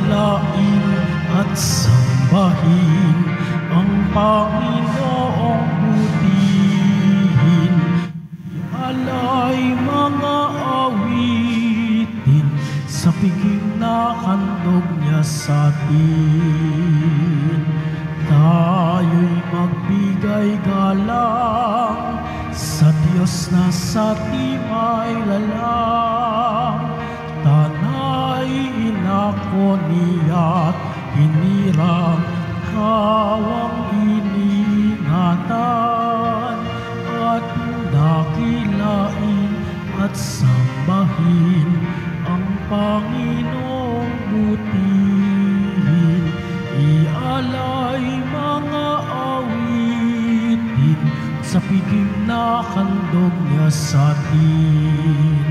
dakhilain at sambahin ang Panginoong butihin. Alay mga awitin sa piging na handog niya sa atin. Tayo'y magbigay galang sa Diyos na sa timay lalang. Tanay inako niya't hinirang kawang iningatan at dakilain at sambahin ang Panginoong butihin. Ialay mga awitin sa piging na handog niya sa atin.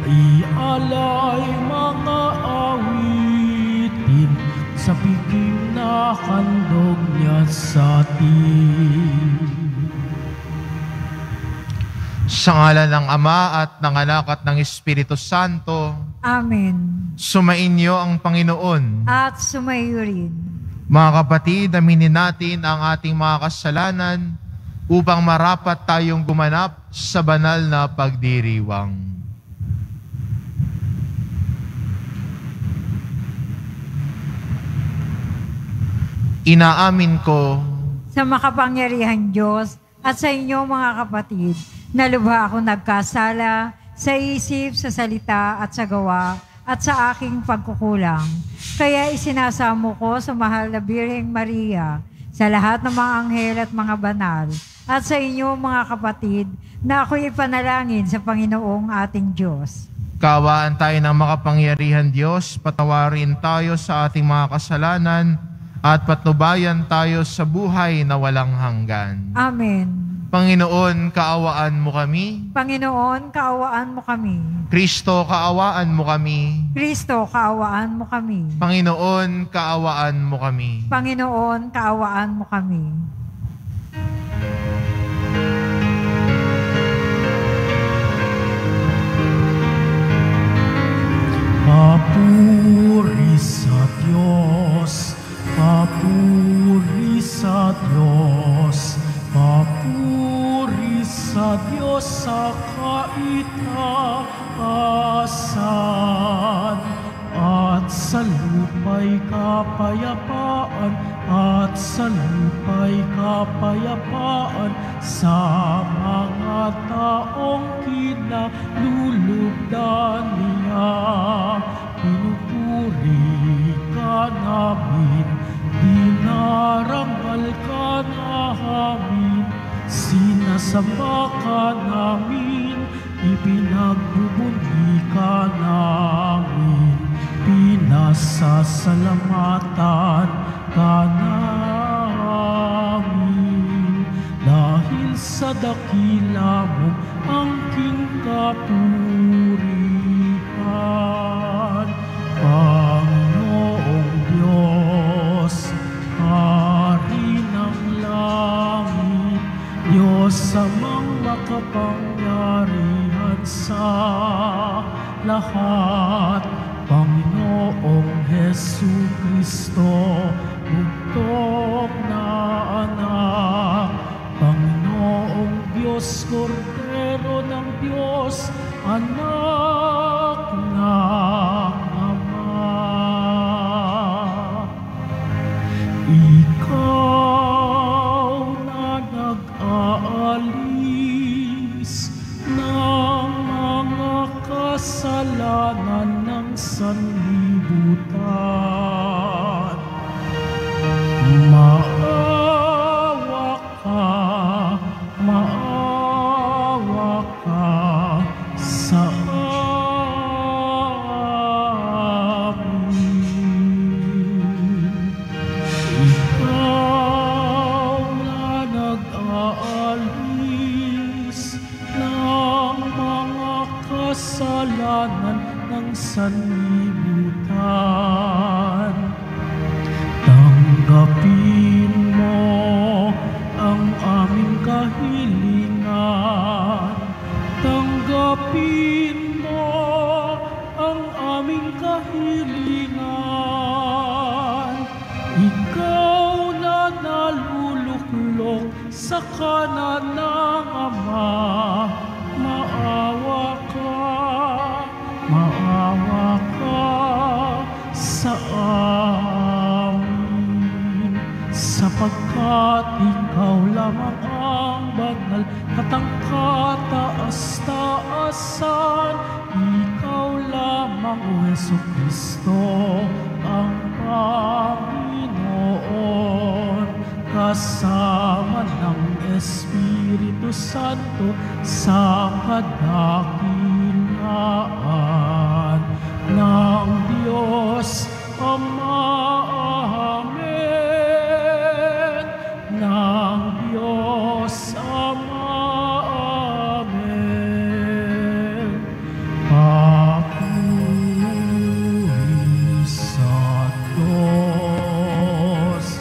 Ialay mga awitin sa piging na handog niya sa atin. Sa ngalan ng Ama at ng Anak at ng Espiritu Santo. Amen. Sumainyo ang Panginoon. At sumayo rin. Mga kapatid, aminin natin ang ating mga kasalanan upang marapat tayong gumanap sa banal na pagdiriwang. Inaamin ko sa makapangyarihan Diyos at sa inyo mga kapatid, na lubha ako nagkasala sa isip, sa salita at sa gawa at sa aking pagkukulang. Kaya isinasamo ko sa mahal na Birheng Maria, sa lahat ng mga anghel at mga banal, at sa inyo mga kapatid, na ako'y ipanalangin sa Panginoong ating Diyos. Kaawaan tayo ng makapangyarihan Diyos, patawarin tayo sa ating mga kasalanan, at patnubayan tayo sa buhay na walang hanggan. Amen. Panginoon, kaawaan mo kami. Panginoon, kaawaan mo kami. Kristo, kaawaan mo kami. Kristo, kaawaan mo kami. Panginoon, kaawaan mo kami. Panginoon, kaawaan mo kami. Papuri sa Diyos, papuri sa Diyos, papuri sa Diyos sa kaitaasan, at sa lupa'y kapayapaan, at sa lupa'y kapayapaan sa mga taong kinalulugdan niya. Pinupuri ka namin, dinarangal ka namin, sinasamba ka namin, ipinagbubunyi ka namin, pinasasalamatan ka namin. Dahil sa dakila mo angking kapurihan, Panginoong Diyos, Hari ng langit, Diyos amang makapangyarihan sa lahat, Panginoong Jesucristo, bugtong na anak, Panginoong Diyos, Kordero ng Diyos, anak ng Ama. Ikaw na nag-aalis ng mga kasalanan ng sanlibutan, maawa ka sa amin. Ikaw na nag-aalis ng mga kasalanan ng sanlibutan, tanggapin mo ang aming kahilingan, tanggapin mo ang aming kahilingan. ka na ng Ama, maawa ka sa amin, sapagkat ikaw lamang ang banal at ang kataas-taasan, ikaw lamang o Jesucristo ang Panginoon, kasama ng Espiritu Santo sa kadakilaan ng Diyos Ama. Amen. Ng Diyos Ama. Amen. Papuri sa Diyos.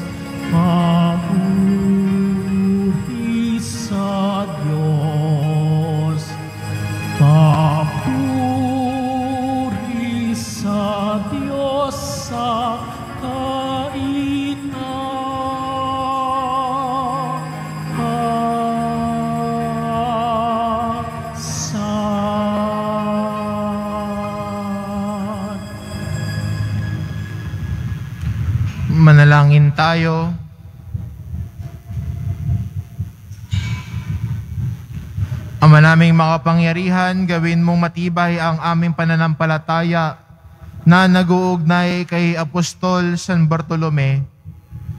Papuri sa Diyos. Papuri sa Diyos sa kaitaasan. Manalangin tayo. Ama naming makapangyarihan, gawin mong matibay ang aming pananampalataya na nag-uugnay kay Apostol San Bartolome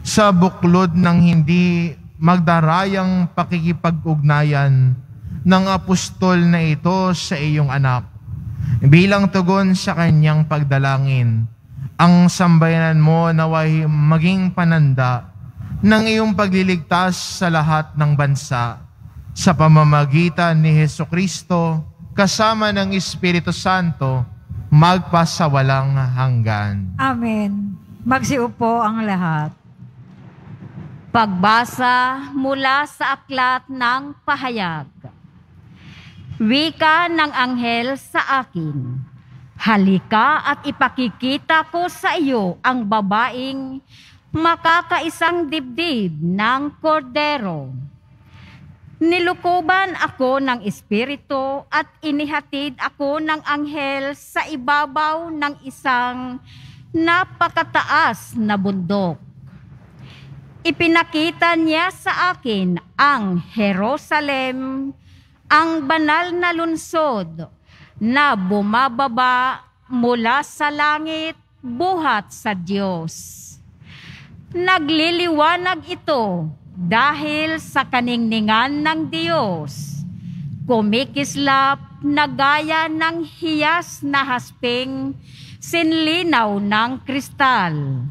sa buklod ng hindi magdarayang pakikipag-ugnayan ng apostol na ito sa iyong anak. Bilang tugon sa kanyang pagdalangin, ang sambayanan mo naway maging pananda ng iyong pagliligtas sa lahat ng bansa sa pamamagitan ni Jesucristo kasama ng Espiritu Santo magpasawalang hanggan. Amen. Magsiupo ang lahat. Pagbasa mula sa aklat ng pahayag. Wika ng anghel sa akin, halika at ipakikita ko sa iyo ang babaeng makakaisang dibdib ng kordero. Nilukuban ako ng Espiritu at inihatid ako ng anghel sa ibabaw ng isang napakataas na bundok. Ipinakita niya sa akin ang Jerusalem, ang banal na lungsod na bumababa mula sa langit buhat sa Diyos. Nagliliwanag ito dahil sa kaningningan ng Diyos, kumikislap na gaya ng hiyas na hasping, sinlinaw ng kristal.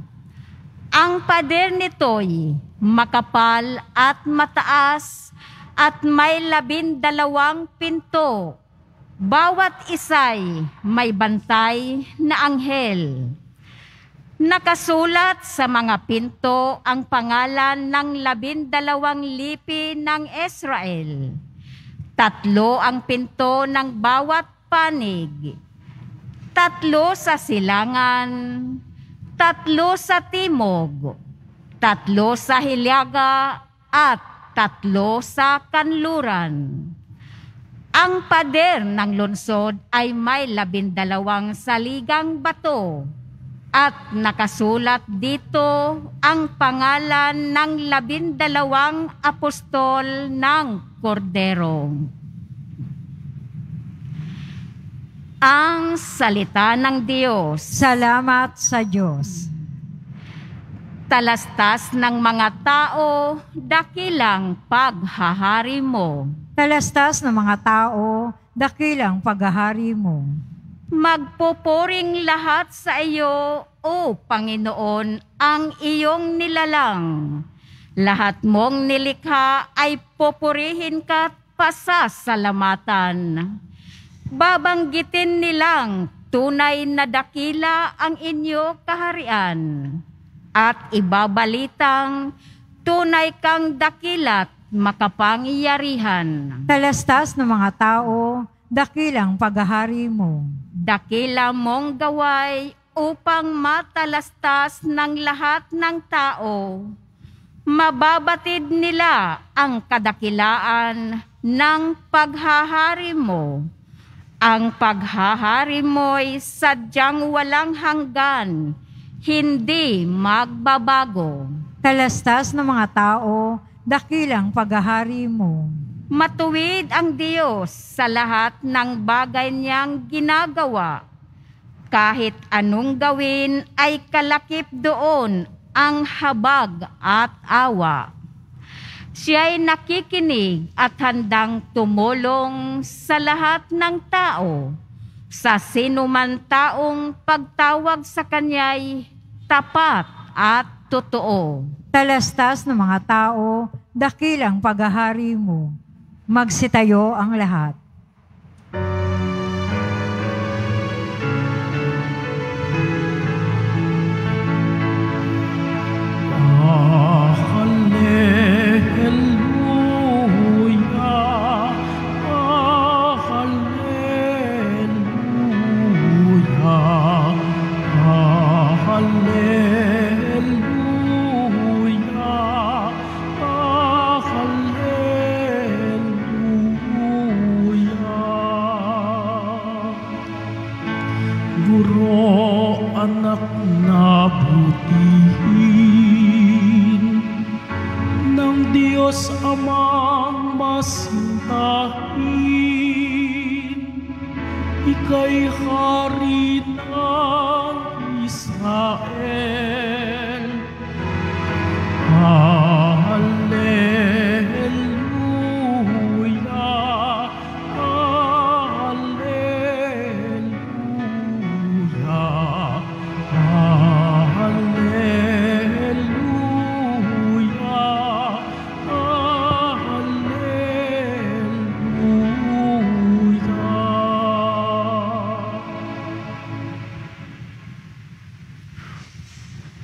Ang pader nito'y makapal at mataas at may 12 pinto. Bawat isa'y may bantay na anghel. Nakasulat sa mga pinto ang pangalan ng 12 lipi ng Israel. 3 ang pinto ng bawat panig. 3 sa silangan, 3 sa timog, 3 sa hilaga, at 3 sa kanluran. Ang pader ng lungsod ay may 12 saligang bato. At nakasulat dito ang pangalan ng 12 apostol ng Kordero. Ang salita ng Diyos. Salamat sa Diyos. Talastas ng mga tao, dakilang paghahari mo. Talastas ng mga tao, dakilang paghahari mo. Magpupuring lahat sa iyo, O Panginoon, ang iyong nilalang. Lahat mong nilikha ay pupurihin ka at pasasalamatan. Babanggitin nilang tunay na dakila ang inyo kaharian. At ibabalitang tunay kang dakila't makapangyarihan. Talastas ng mga tao, dakilang paghahari mo. Dakila mong gaway upang matalastas ng lahat ng tao. Mababatid nila ang kadakilaan ng paghahari mo. Ang paghahari mo'y sadyang walang hanggan, hindi magbabago. Talastas ng mga tao, dakilang paghahari mo. Matuwid ang Diyos sa lahat ng bagay niyang ginagawa. Kahit anong gawin ay kalakip doon ang habag at awa. Siya'y nakikinig at handang tumulong sa lahat ng tao. Sa sinuman taong pagtawag sa Kanya'y tapat at totoo. Talastas ng mga tao, dakilang paghahari mo. Magsitayo ang lahat. Guro, anak na butihin ng Diyos Amang masintahin, ika'y hari ng Israel. Hallelujah, hallelujah, hallelujah, hallelujah.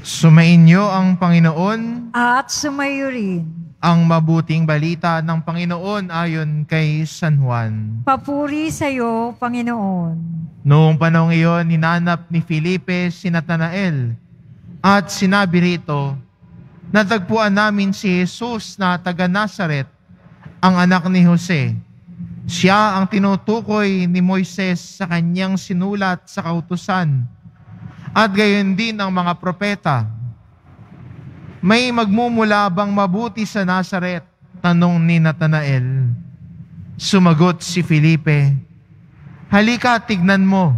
Sumainyo ang Panginoon. At sumayo rin. Ang mabuting balita ng Panginoon ayon kay San Juan. Papuri sa iyo, Panginoon. Noong panahong iyon, ninanap ni Felipe si Natanael at sinabi rito, natagpuan namin si Jesus na taga Nazaret, ang anak ni Jose. Siya ang tinutukoy ni Moises sa kanyang sinulat sa kautusan at gayon din ang mga propeta. May magmumula bang mabuti sa Nazaret? Tanong ni Natanael. Sumagot si Felipe, halika, tignan mo.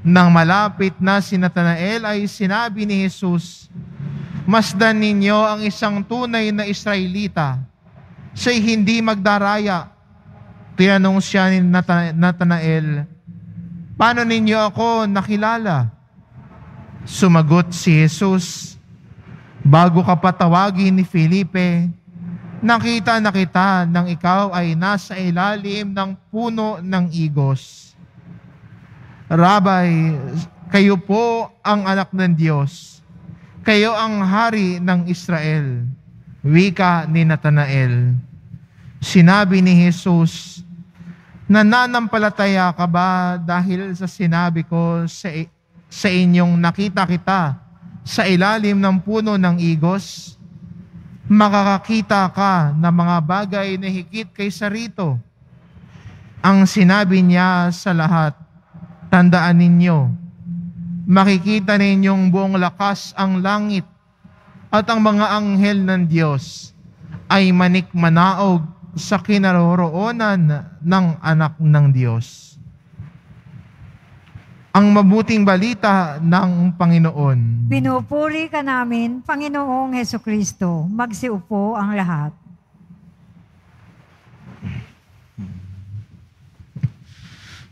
Nang malapit na si Natanael ay sinabi ni Jesus, masdan ninyo ang isang tunay na Israelita. Siya'y hindi magdaraya. Tinanong siya ni Natanael, paano ninyo ako nakilala? Sumagot si Jesus, bago ka patawagin ni Felipe, nakita na kita nang ikaw ay nasa ilalim ng puno ng igos. Rabay, kayo po ang anak ng Diyos. Kayo ang hari ng Israel. Wika ni Natanael. Sinabi ni Jesus, nananampalataya ka ba dahil sa sinabi ko sa inyong nakita kita sa ilalim ng puno ng igos? Makakakita ka ng mga bagay na higit kaysa rito. Ang sinabi niya sa lahat, tandaan ninyo, makikita ninyong buong lakas ang langit at ang mga anghel ng Diyos ay manikmanaog sa kinaroroonan ng anak ng Diyos. Ang mabuting balita ng Panginoon. Pinupuri ka namin, Panginoong Hesukristo. Magsiupo ang lahat.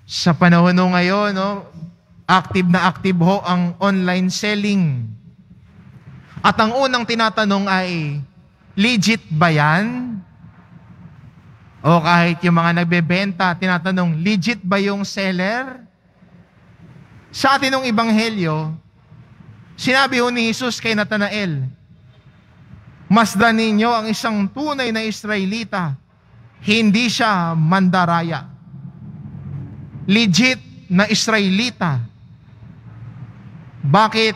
Sa panahon ngayon, active na active ho ang online selling. At ang unang tinatanong ay, legit ba yan? O kahit yung mga nagbebenta, tinatanong, legit ba yung seller? Sa atin ng Ebanghelyo, sinabi ho ni Jesus kay Natanael, masdan ninyo ang isang tunay na Israelita, hindi siya mandaraya. Legit na Israelita. Bakit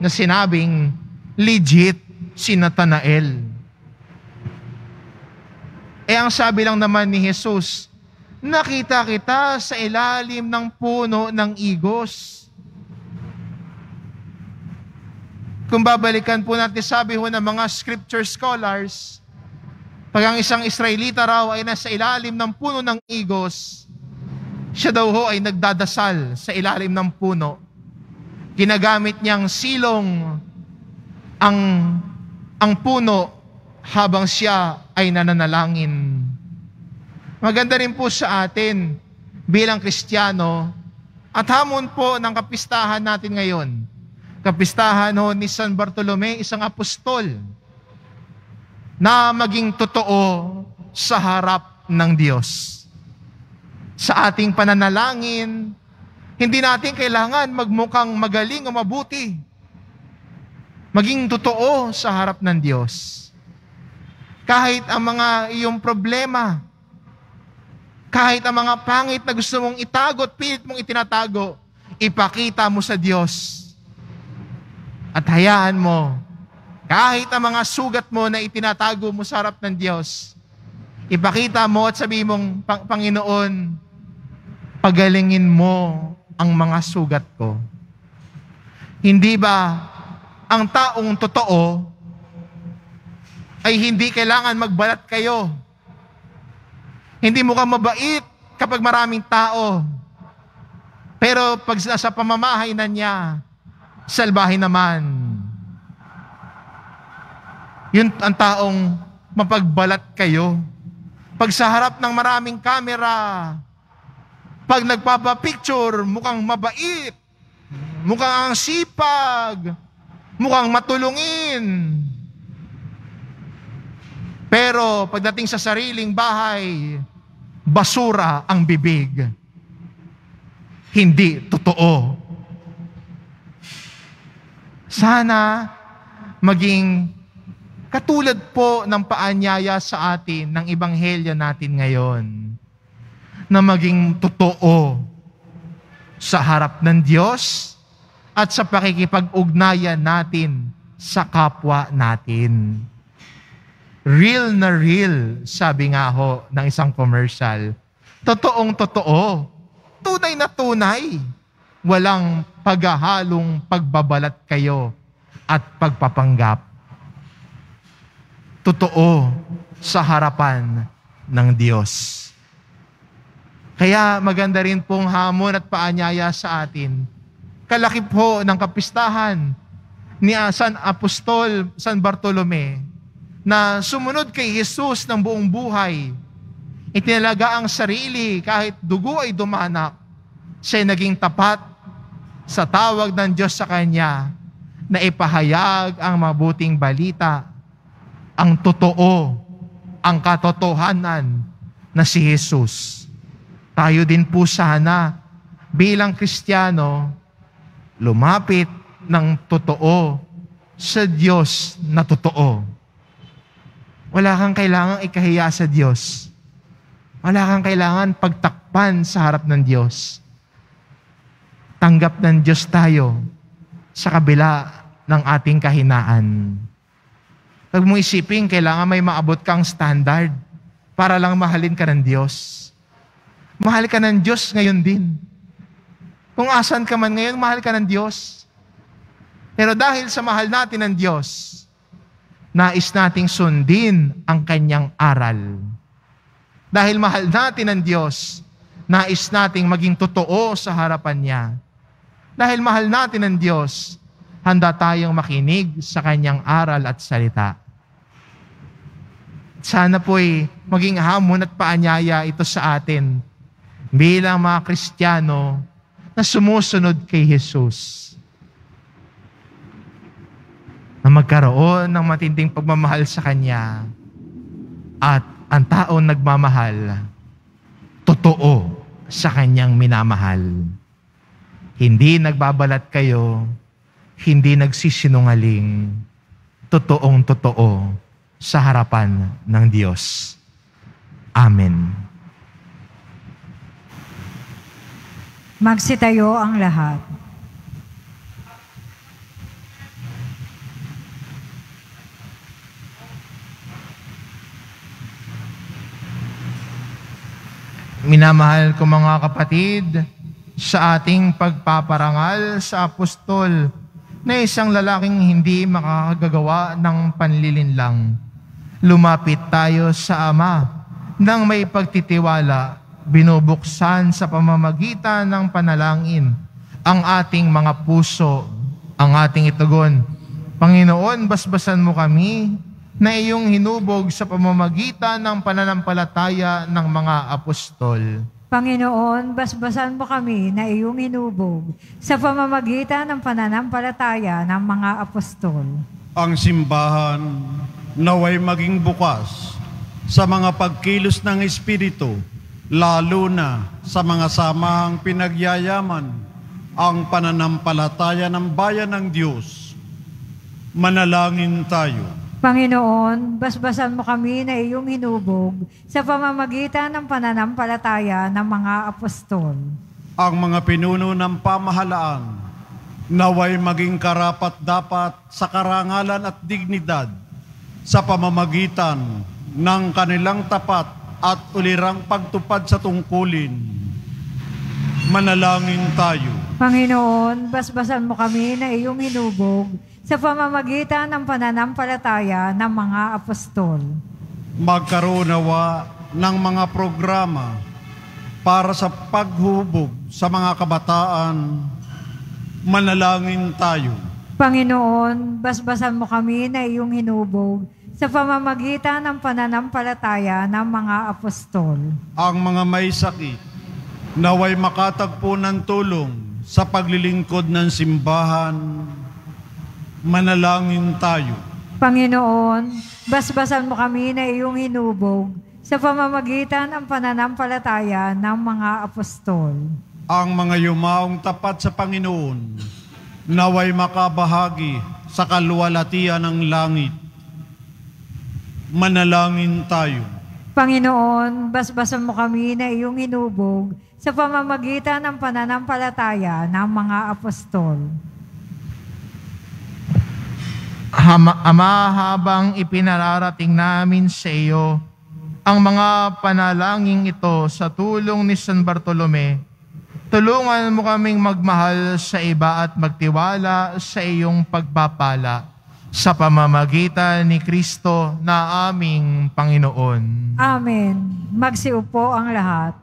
na sinabing legit? si Natanael. Ang sabi lang naman ni Jesus, nakita kita sa ilalim ng puno ng igos. Kung babalikan po natin, sabi ho ng mga scripture scholars, pag ang isang Israelita raw ay nasa ilalim ng puno ng igos, siya daw ho ay nagdadasal sa ilalim ng puno. Ginagamit niyang silong ang puno habang siya ay nananalangin. Maganda rin po sa atin bilang Kristiyano at hamon po ng kapistahan natin ngayon. Kapistahan ho ni San Bartolome, isang apostol, na maging totoo sa harap ng Diyos. Sa ating pananalangin, hindi natin kailangan magmukhang magaling o mabuti. Maging totoo sa harap ng Diyos. Kahit ang mga iyong problema, kahit ang mga pangit na gusto mong itago at pilit mong itinatago, ipakita mo sa Diyos. At hayaan mo, kahit ang mga sugat mo na itinatago mo sa harap ng Diyos, ipakita mo at sabihin mong, Panginoon, pagalingin mo ang mga sugat ko. Hindi ba ang taong totoo ay hindi kailangan magbalat kayo? Hindi mo ka mabait kapag maraming tao. Pero pag sa pamamahay na niya, salbahe naman. Yun ang taong mapagbalat kayo. Pag sa harap ng maraming kamera, pag nagpapapicture, mukhang mabait, mukhang ang sipag, mukhang matulungin. Pero pagdating sa sariling bahay, basura ang bibig. Hindi totoo. Sana maging katulad po ng paanyaya sa atin ng ebanghelyo natin ngayon, na maging totoo sa harap ng Diyos at sa pakikipag-ugnayan natin sa kapwa natin. Real na real, sabi nga ho ng isang commercial. Totoong totoo. Tunay na tunay. Walang paghahalong pagbabalat kayo at pagpapanggap. Totoo sa harapan ng Diyos. Kaya maganda rin pong hamon at paanyaya sa atin. Kalaki po ng kapistahan ni San Apostol San Bartolome na sumunod kay Jesus ng buong buhay. Itinalaga ang sarili kahit dugo ay dumanak. Siya naging tapat sa tawag ng Diyos sa kanya na ipahayag ang mabuting balita, ang totoo, ang katotohanan na si Jesus. Tayo din po sana bilang Kristiyano, lumapit ng totoo sa Diyos na totoo. Wala kang kailangang ikahiya sa Diyos. Wala kang kailangan pagtakpan sa harap ng Diyos. Tanggap ng Diyos tayo sa kabila ng ating kahinaan. Huwag mong isipin, kailangan may maabot kang standard para lang mahalin ka ng Diyos. Mahal ka ng Diyos ngayon din. Kung asan ka man ngayon, mahal ka ng Diyos. Pero dahil sa mahal natin ng Diyos, nais nating sundin ang kanyang aral. Dahil mahal natin ng Diyos, nais nating maging totoo sa harapan niya. Dahil mahal natin ng Diyos, handa tayong makinig sa kanyang aral at salita. Sana po'y maging hamon at paanyaya ito sa atin bilang mga Kristiyano na sumusunod kay Jesus. Na magkaroon ng matinding pagmamahal sa Kanya at ang taong nagmamahal, totoo sa Kanyang minamahal. Hindi nagbabalat kayo, hindi nagsisinungaling, totoong totoo sa harapan ng Diyos. Amen. Magsitayo ang lahat. Minamahal ko mga kapatid, sa ating pagpaparangal sa apostol na isang lalaking hindi makakagawa ng panlilinlang, lumapit tayo sa Ama nang may pagtitiwala, binubuksan sa pamamagitan ng panalangin ang ating mga puso, ang ating itugon. Panginoon, basbasan mo kami na iyong hinubog sa pamamagitan ng pananampalataya ng mga apostol. Panginoon, basbasan mo kami na iyong hinubog sa pamamagitan ng pananampalataya ng mga apostol. Ang simbahan naway maging bukas sa mga pagkilos ng Espiritu, lalo na sa mga samahang pinagyayaman ang pananampalataya ng bayan ng Diyos. Manalangin tayo. Panginoon, basbasan mo kami na iyong hinubog sa pamamagitan ng pananampalataya ng mga apostol. Ang mga pinuno ng pamahalaan naway maging karapat-dapat sa karangalan at dignidad sa pamamagitan ng kanilang tapat at ulirang pagtupad sa tungkulin. Manalangin tayo. Panginoon, basbasan mo kami na iyong hinubog sa pamamagitan ng pananampalataya ng mga apostol. Magkaroon nawa ng mga programa para sa paghubog sa mga kabataan. Manalangin tayo. Panginoon, basbasan mo kami na iyong hinubog sa pamamagitan ng pananampalataya ng mga apostol. Ang mga may sakit naway makatagpo ng tulong sa paglilingkod ng simbahan. Manalangin tayo. Panginoon, basbasan mo kami na iyong hinubog sa pamamagitan ng pananampalataya ng mga apostol. Ang mga yumaong tapat sa Panginoon naway makabahagi sa kaluwalhatian ng langit. Manalangin tayo. Panginoon, basbasan mo kami na iyong hinubog sa pamamagitan ng pananampalataya ng mga apostol. Ama, habang ipinararating namin sa iyo ang mga panalangin ito sa tulong ni San Bartolome, tulungan mo kaming magmahal sa iba at magtiwala sa iyong pagpapala sa pamamagitan ni Kristo na aming Panginoon. Amen. Magsiupo ang lahat.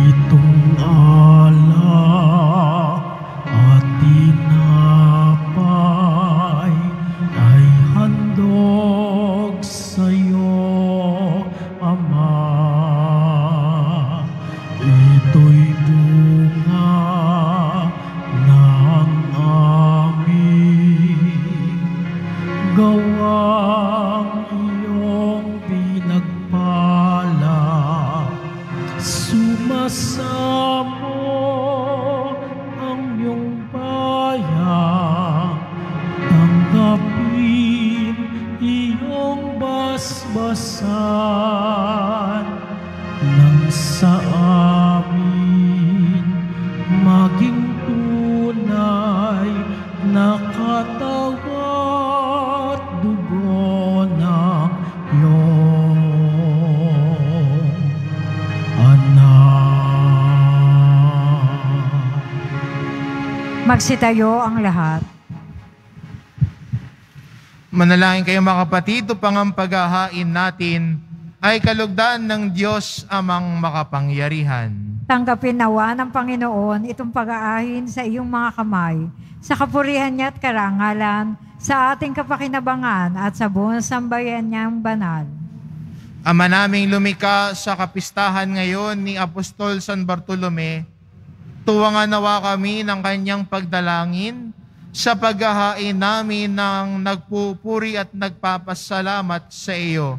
Itong alak at tinapay ay handog sa'yo, Ama. Ito'y bunga ng aming gawang iyong pinagpala. Sumasamo ang iyong bayan, tanggapin iyong basbasan, nang sa amin maging tunay na katawan at dugo ng iyong Magsitayo ang lahat. Manalangin kayo mga kapatid, upang ang paghahain natin ay kalugdan ng Diyos amang makapangyarihan. Tanggapin nawa ng Panginoon itong pag-aahin sa iyong mga kamay, sa kapurihan niya at karangalan, sa ating kapakinabangan at sa buong sambayan niyang banal. Ama naming lumikha sa kapistahan ngayon ni Apostol San Bartolome, tuwangan nawa kami ng kanyang pagdalangin sa paghahain namin ng nagpupuri at nagpapasalamat sa iyo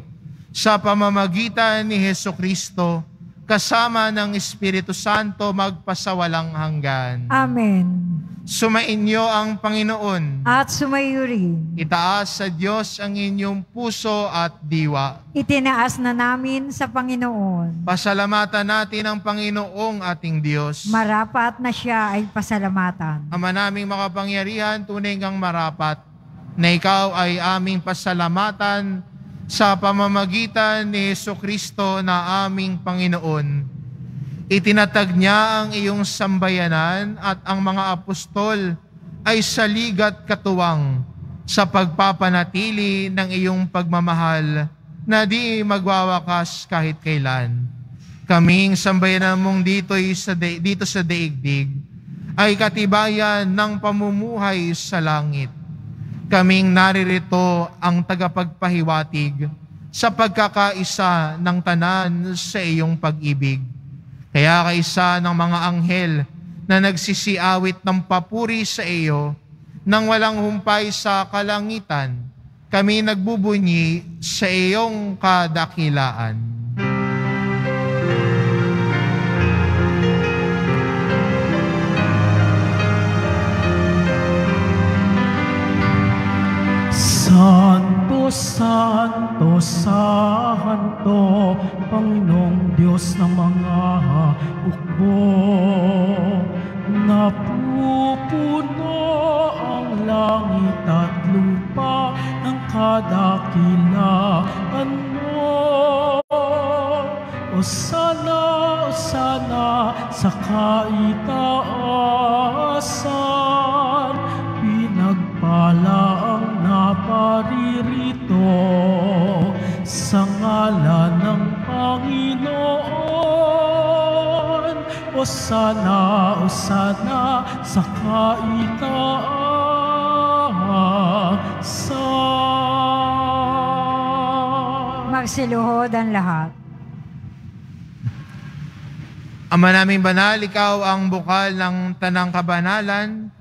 sa pamamagitan ni Hesukristo, kasama ng Espiritu Santo magpasawalang hanggan. Amen. Sumainyo ang Panginoon. At sumayo rin. Itaas sa Diyos ang inyong puso at diwa. Itinaas na namin sa Panginoon. Pasalamatan natin ang Panginoong ating Diyos. Marapat na siya ay pasalamatan. Ama naming makapangyarihan, tunay kang marapat, na ikaw ay aming pasalamatan sa pamamagitan ni Jesucristo na aming Panginoon. Itinatag niya ang iyong sambayanan at ang mga apostol ay saligat katuwang sa pagpapanatili ng iyong pagmamahal na di magwawakas kahit kailan. Kaming sambayanan mong dito sa daigdig ay katibayan ng pamumuhay sa langit. Kaming naririto ang tagapagpahiwatig sa pagkakaisa ng tanan sa iyong pag-ibig. Kaya kaisa ng mga anghel na nagsisiawit ng papuri sa iyo nang walang humpay sa kalangitan, kami nagbubunyi sa iyong kadakilaan. Santo, Santo, Santo, Panginoong Diyos ng mga hukbo. Napupuno ang langit at lupa ng kadakilaan mo. Osana, Osana sa kaitaasan, pinagpala ang naparirito sa ngalan ng Panginoon. Osana, Osana sa kaitaasan. Magsiluhod ang lahat. Ama naming banal, ikaw ang bukal ng tanang kabanalan,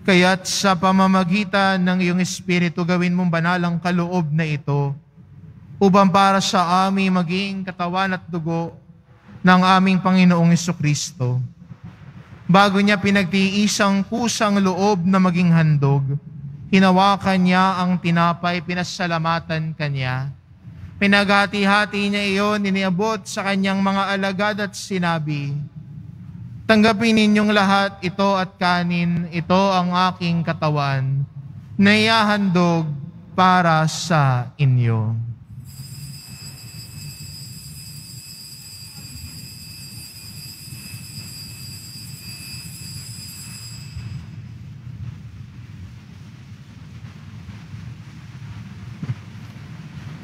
kaya't sa pamamagitan ng iyong Espiritu gawin mong banal ang kaloob na ito, upang para sa aming maging katawan at dugo ng aming Panginoong Jesucristo. Bago niya pinagtiisang kusang loob na maging handog, hinawakan niya ang tinapay, pinasalamatan kanya. Pinaghati-hati niya iyon, iniabot sa kanyang mga alagad at sinabi, "Tanggapin ninyong lahat ito at kanin, ito ang aking katawan, na ihahandog para sa inyo."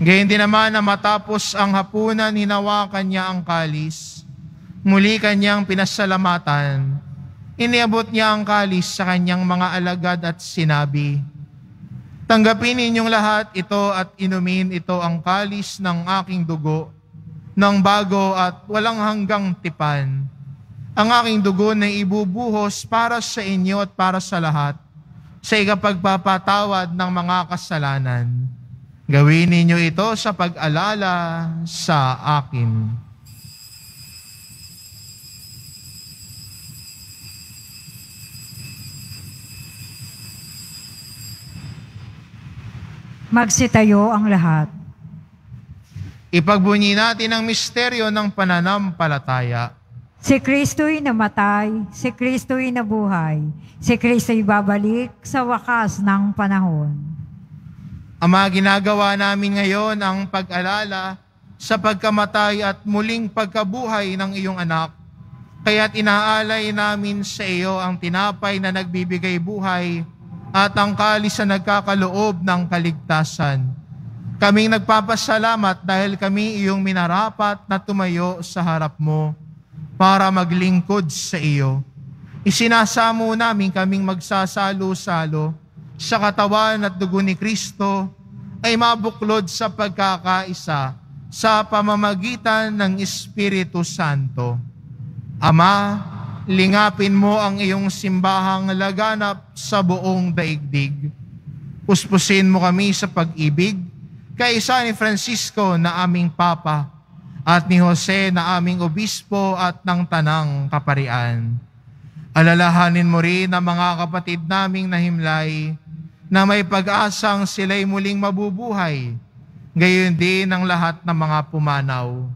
Gayon din naman na matapos ang hapunan, hinawakan niya ang kalis. Muli kanyang pinasalamatan. Iniabot niya ang kalis sa kanyang mga alagad at sinabi, "Tanggapin ninyong lahat ito at inumin ito ang kalis ng aking dugo, ng bago at walang hanggang tipan. Ang aking dugo na ibubuhos para sa inyo at para sa lahat, sa ikapagpapatawad ng mga kasalanan. Gawin ninyo ito sa pag-alala sa akin." Magsitayo ang lahat. Ipagbunyi natin ang misteryo ng pananampalataya. Si Kristo'y namatay, si Kristo'y nabuhay, si Kristo'y babalik sa wakas ng panahon. Ama, ginagawa namin ngayon ang pag-alala sa pagkamatay at muling pagkabuhay ng iyong anak. Kaya't inaalay namin sa iyo ang tinapay na nagbibigay buhay at ang kalis na nagkakaloob ng kaligtasan. Kaming nagpapasalamat dahil kami iyong minarapat na tumayo sa harap mo para maglingkod sa iyo. Isinasamo namin kaming magsasalo-salo sa katawan at dugo ni Kristo ay mabuklod sa pagkakaisa sa pamamagitan ng Espiritu Santo. Ama, lingapin mo ang iyong simbahang laganap sa buong daigdig. Puspusin mo kami sa pag-ibig, kaisa ni Francisco na aming Papa, at ni Jose na aming obispo at ng tanang kaparian. Alalahanin mo rin ang mga kapatid naming nahimlay na may pag-asang sila'y muling mabubuhay, gayon din ang lahat ng mga pumanaw.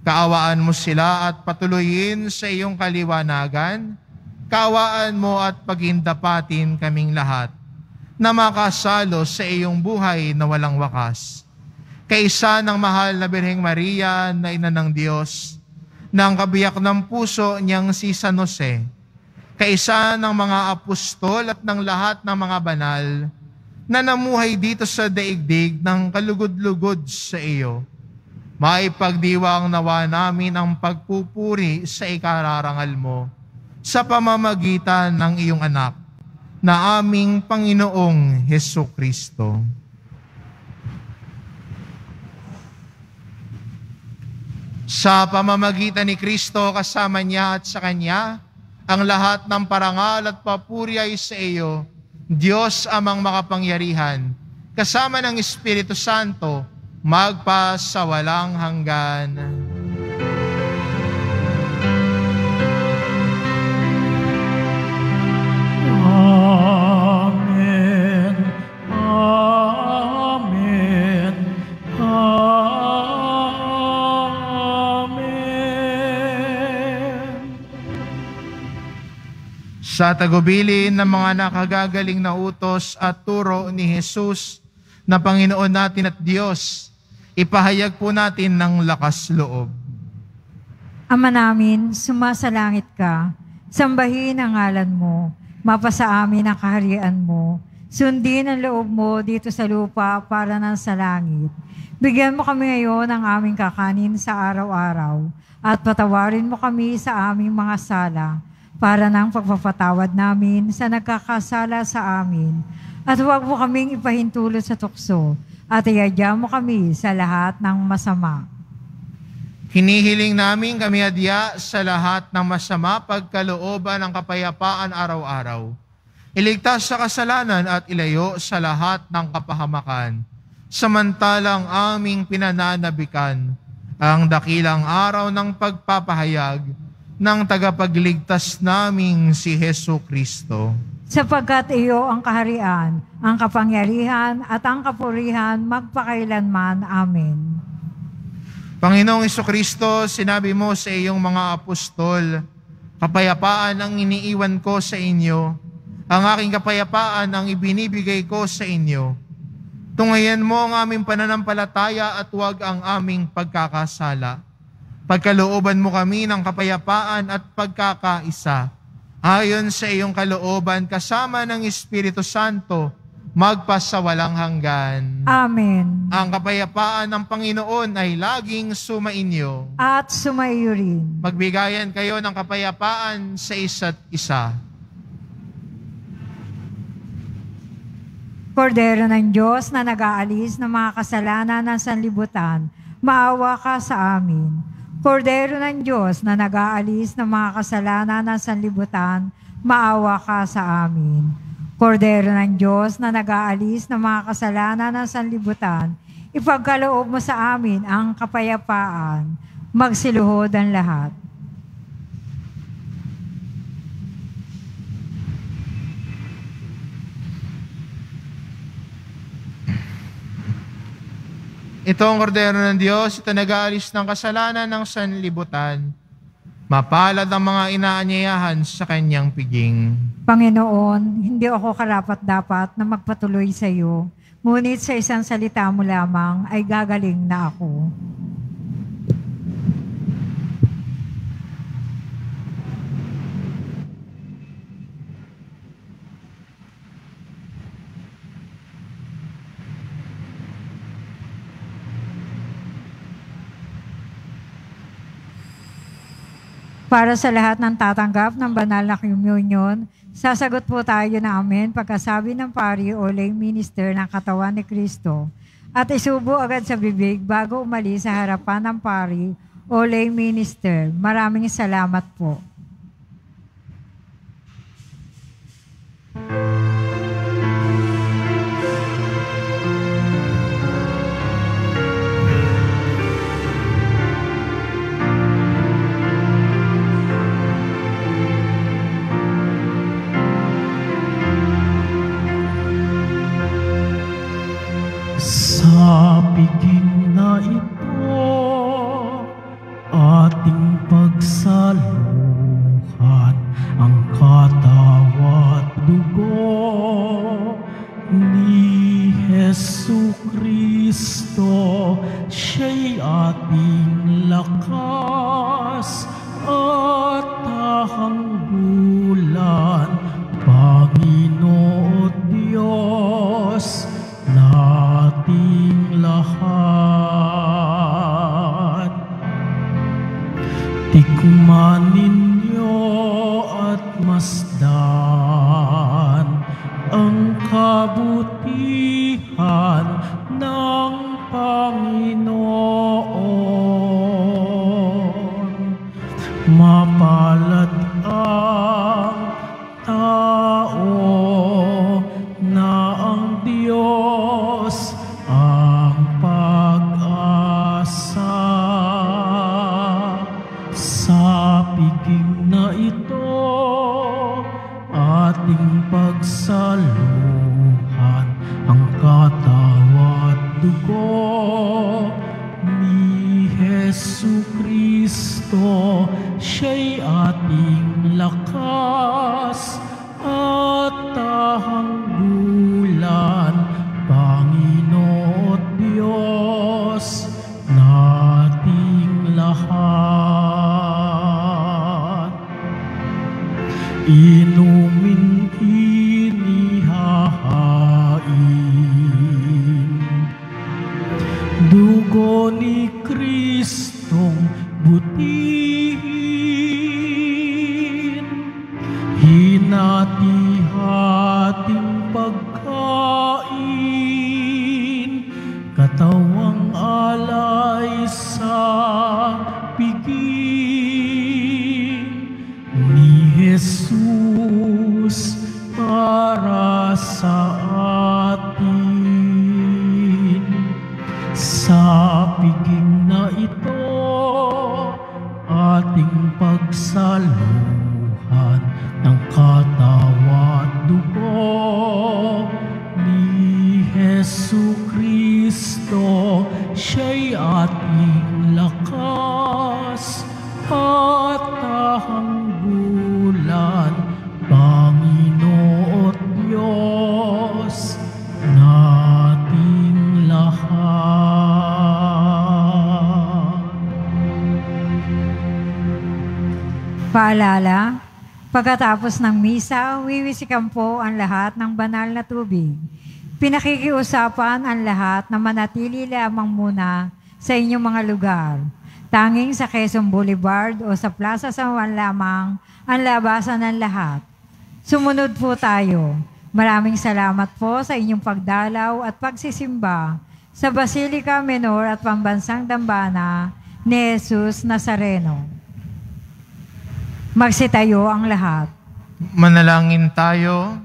Kaawaan mo sila at patuloyin sa iyong kaliwanagan. Kaawaan mo at pagindapatin kaming lahat na makasalo sa iyong buhay na walang wakas. Kaisa ng mahal na Birheng Maria na Ina ng Diyos, ng kabiyak ng puso niyang si San Jose, kaisa ng mga apostol at ng lahat ng mga banal na namuhay dito sa daigdig ng kalugod-lugod sa iyo. Maipagdiwang nawa namin ang pagpupuri sa ikararangal mo sa pamamagitan ng iyong anak na aming Panginoong Hesukristo. Sa pamamagitan ni Kristo kasama niya at sa Kanya, ang lahat ng parangal at papuri ay sa iyo, Diyos amang makapangyarihan, kasama ng Espiritu Santo, magpa sa walang hanggan. Amen. Amen. Amen. Sa tagubilin ng mga nakagagaling na utos at turo ni Jesus na Panginoon natin at Diyos, ipahayag po natin ng lakas loob. Ama namin, sumasalangit ka, sambahin ang ngalan mo, mapasa amin ang kaharian mo, sundin ang loob mo dito sa lupa para nang sa langit. Bigyan mo kami ngayon ng aming kakanin sa araw-araw, at patawarin mo kami sa aming mga sala, para ng pagpapatawad namin sa nagkakasala sa amin. At huwag mo kaming ipahintulot sa tukso, at iadya mo kami sa lahat ng masama. Hinihiling namin kami adya sa lahat ng masama pagkalooban ng kapayapaan araw-araw. Iligtas sa kasalanan at ilayo sa lahat ng kapahamakan. Samantalang aming pinananabikan ang dakilang araw ng pagpapahayag ng tagapagligtas naming si Hesukristo. Sapagkat iyo ang kaharian, ang kapangyarihan at ang kapurihan magpakailanman. Amen. Panginoong Hesukristo, sinabi mo sa iyong mga apostol, kapayapaan ang iniiwan ko sa inyo, ang aking kapayapaan ang ibinibigay ko sa inyo. Tunghayan mo ang aming pananampalataya at huwag ang aming pagkakasala. Pagkalooban mo kami ng kapayapaan at pagkakaisa, ayon sa iyong kalooban kasama ng Espiritu Santo, magpasawalang hanggan. Amen. Ang kapayapaan ng Panginoon ay laging sumainyo. At sumaiyo rin. Magbigayan kayo ng kapayapaan sa isa't isa. Kordero ng Diyos na nag-aalis ng mga kasalanan ng sanlibutan, maawa ka sa amin. Kordero ng Diyos na nag-aalis ng mga kasalanan ng sanlibutan, maawa ka sa amin. Kordero ng Diyos na nag-aalis ng mga kasalanan ng sanlibutan, ipagkaloob mo sa amin ang kapayapaan. Magsiluhod ang lahat. Ito ang kordero ng Diyos, ito nag-aalis ng kasalanan ng sanlibutan. Mapalad ang mga inaanyayahan sa kanyang piging. Panginoon, hindi ako karapat-dapat na magpatuloy sa iyo, ngunit sa isang salita mo lamang ay gagaling na ako. Para sa lahat ng tatanggap ng banal na communion, sasagot po tayo na amen pagkasabi ng pari o lay minister ng katawan ni Kristo at isubo agad sa bibig bago umalis sa harapan ng pari o lay minister. Maraming salamat po. na ito, ating pagsaluhan ang katawan at dugo ni Hesu Kristo. Siya'y ating lakas at tahanggulan, Panginoon at Diyos nating lahat. Inuming inihahain dugo ni Kristong butihin, hinati-hating pagkain, katawang alay sa piging ni Jesus para sa atin. Sa piging na ito, ating pagsaluhan ng katawan at dugo ni Hesu Kristo. Siya'y ating lakas at tahanggulan, Panginoon at Diyos nating lahat. Paalala, pagkatapos ng misa, wiwisikan po ang lahat ng banal na tubig. Pinakikiusapan ang lahat na manatili lamang muna sa inyong mga lugar. Tanging sa Quezon Boulevard o sa Plaza San Juan lamang ang labasan ng lahat. Sumunod po tayo. Maraming salamat po sa inyong pagdalaw at pagsisimba sa Basilica Menor at Pambansang Dambana ni Jesus Nazareno. Magsitayo ang lahat. Manalangin tayo.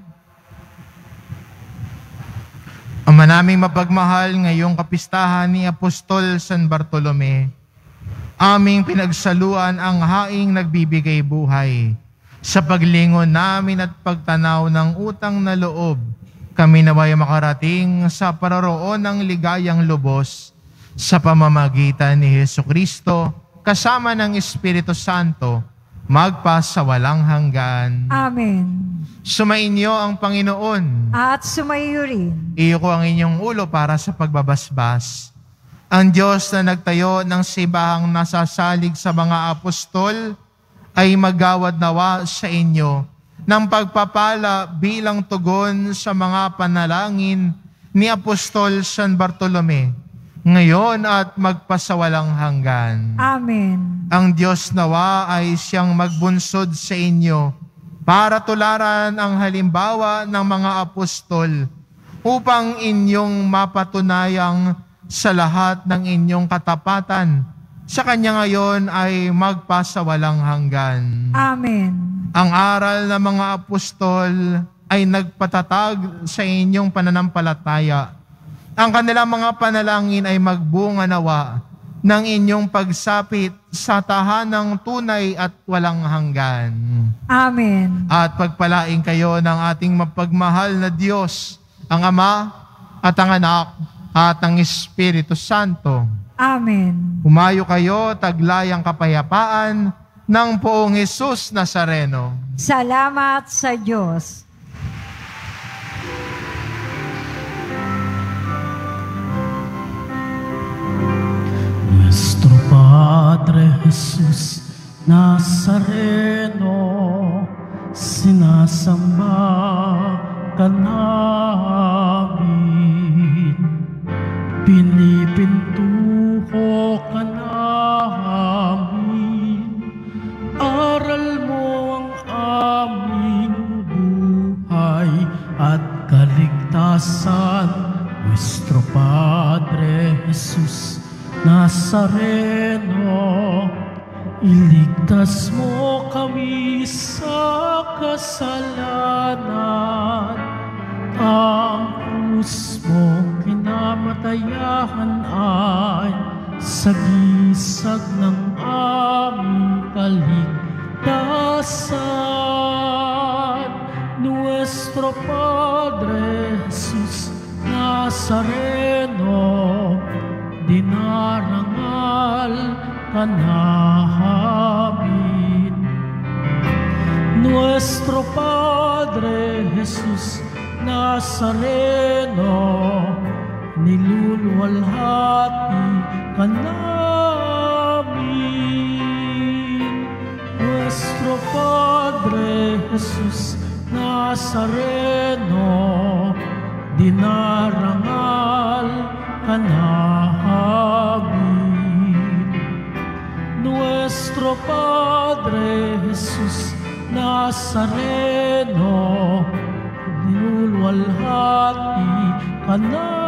Ama naming mapagmahal, ngayong kapistahan ni Apostol San Bartolome, aming pinagsaluan ang haing nagbibigay buhay. Sa paglingon namin at pagtanaw ng utang na loob, kami naway makarating sa paroroon ng ligayang lubos sa pamamagitan ni Jesucristo kasama ng Espiritu Santo, magpa sa walang hanggan. Amen. Sumainyo ang Panginoon. At sumaiyo rin. Iyo ko ang inyong ulo para sa pagbabasbas. Ang Diyos na nagtayo ng sibahang nasasalig sa mga apostol ay magawad nawa sa inyo ng pagpapala bilang tugon sa mga panalangin ni Apostol San Bartolome, ngayon at magpasawalang hanggan. Amen. Ang Diyos nawa ay siyang magbunsod sa inyo para tularan ang halimbawa ng mga apostol upang inyong mapatunayang sa lahat ng inyong katapatan. Sa Kanya ngayon ay magpasawalang hanggan. Amen. Ang aral ng mga apostol ay nagpatatag sa inyong pananampalataya. Ang kanilang mga panalangin ay magbunga nawa ng inyong pagsapit sa tahanang tunay at walang hanggan. Amen. At pagpalain kayo ng ating mapagmahal na Diyos, ang Ama at ang Anak at ang Espiritu Santo. Amen. Humayo kayo, taglayang kapayapaan ng Poong Jesus Nazareno. Salamat sa Diyos. Nuestro Padre Jesus Nazareno, sinasamba ka namin, pinipintuho ka namin, aral mo ang aming buhay at kaligtasan. Nuestro Padre Jesus Nazareno, iligtas mo kami sa kasalanan. Ang krus mo kinamatayan ay sagisag ng aming kaligtasan. dasal nuestro Padre Jesus Nazareno, dinarangal ka namin. Nuestro Padre Jesus Nazareno, niluluwalhati ka namin. Nuestro Padre Jesus Nazareno, dinarangal ka namin. Nuestro Padre Jesus Nazareno, niluluwalhati ka namin.